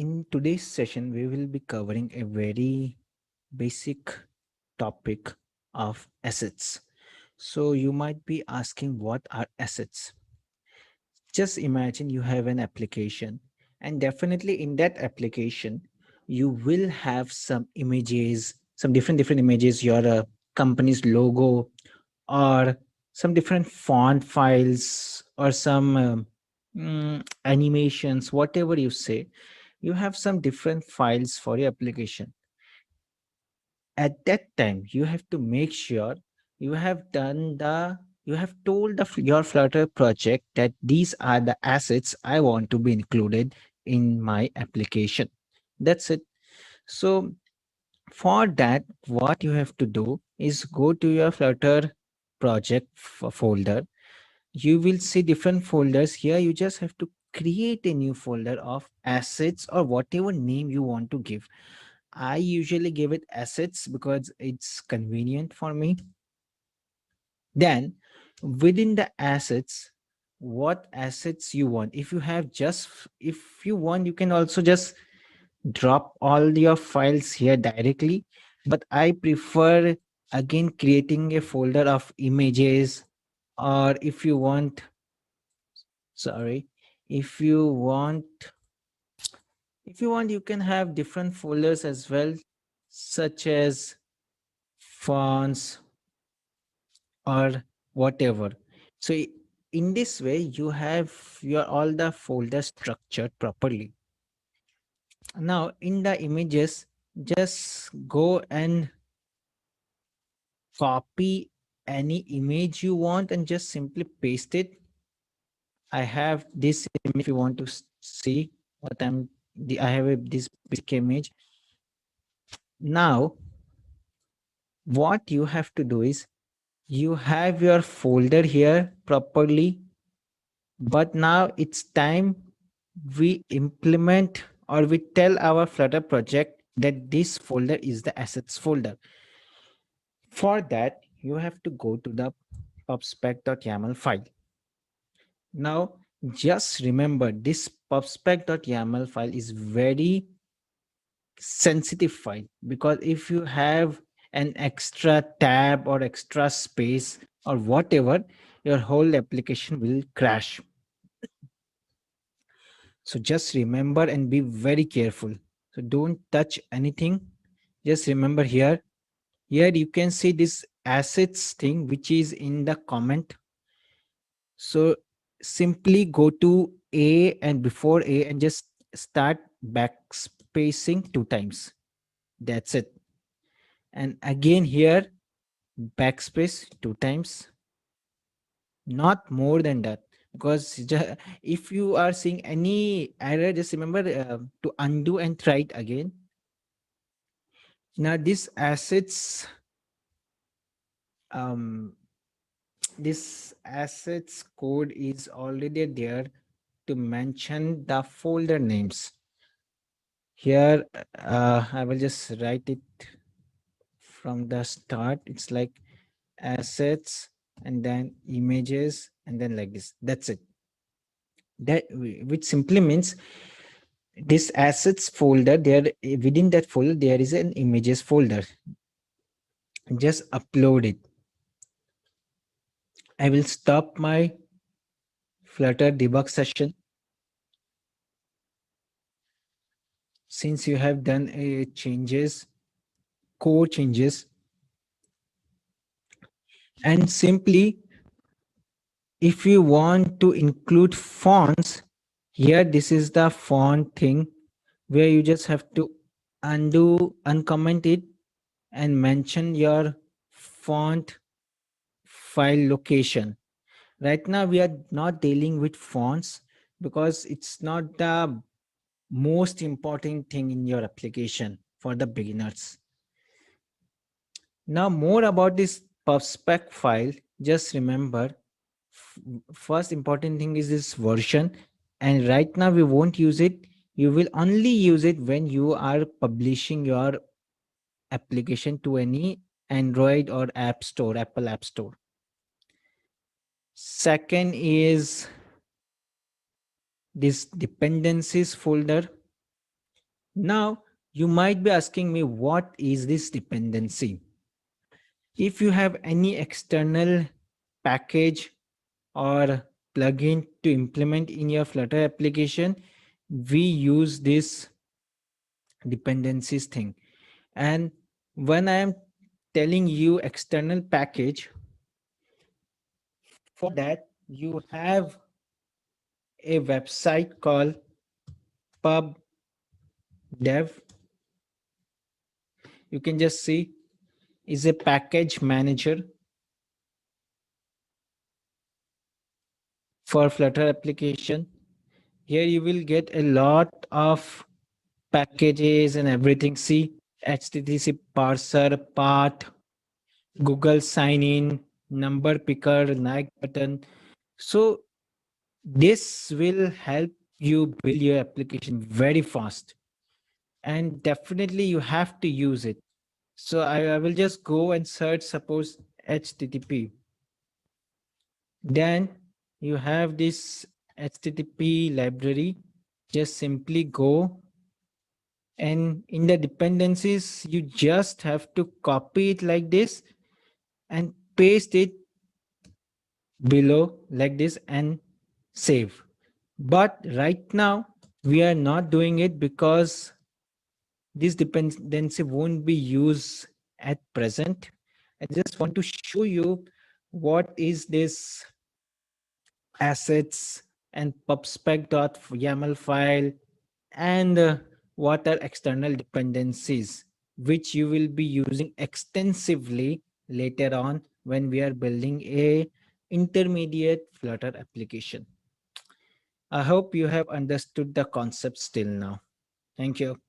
In today's session, we will be covering a very basic topic of assets. So you might be asking, what are assets? Just imagine you have an application, and definitely in that application, you will have some images, some different images, your company's logo, or some different font files, or some animations, whatever you say. You have some different files for your application. At that time, you have to make sure you have told your Flutter project that these are the assets I want to be included in my application. That's it. So for that, what you have to do is go to your Flutter project folder. You will see different folders here. You just have to create a new folder of assets or whatever name you want to give. I usually give it assets because it's convenient for me. Then within the assets, what assets you want. If you have just, if you want, you can also just drop all your files here directly. But I prefer again creating a folder of images, or if you want, sorry, if you want, you can have different folders as well, such as fonts or whatever. So in this way, you have your all the folders structured properly. Now in the images, just go and copy any image you want and just simply paste it. I have this image. If you want to see what I have this basic image. Now what you have to do is, you have your folder here properly, but now it's time we implement, or we tell our Flutter project that this folder is the assets folder. For that, you have to go to the pubspec.yaml file. Now just remember, this pubspec.yaml file is very sensitive file, because if you have an extra tab or extra space or whatever, your whole application will crash. So just remember and be very careful. So don't touch anything. Just remember here. Here you can see this assets thing which is in the comment. So simply go to A and before A and just start backspacing 2 times. That's it. And again here, backspace 2 times. Not more than that. Because if you are seeing any error, just remember to undo and try it again. Now this assets, um, this assets code is already there to mention the folder names. Here, I will just write it from the start. It's like assets and then images and then like this. That's it. That which simply means this assets folder, there within that folder there is an images folder. Just upload it. I will stop my Flutter debug session. Since you have done a changes, core changes, and simply if you want to include fonts, here this is the font thing where you just have to uncomment it and mention your font file location. Right now we are not dealing with fonts because it's not the most important thing in your application for the beginners. Now more about this pubspec file. Just remember, first important thing is this version, and right now we won't use it. You will only use it when you are publishing your application to any Android or app store, Apple app store. Second is this dependencies folder. Now, you might be asking me, what is this dependency? If you have any external package or plugin to implement in your Flutter application, we use this dependencies thing. And when I am telling you external package, for that you have a website called pubdev. You can just see is a package manager for Flutter application. Here you will get a lot of packages and everything. See, HTTP parser, path, Google sign in, number picker, Nike button. So this will help you build your application very fast, and definitely you have to use it. So I will just go and search, suppose HTTP. Then you have this HTTP library. Just simply go, and in the dependencies, you just have to copy it like this and paste it below like this and save. But right now, we are not doing it because this dependency won't be used at present. I just want to show you what is this assets and pubspec.yaml file, and what are external dependencies which you will be using extensively later on when we are building a intermediate Flutter application. I hope you have understood the concept still now. Thank you.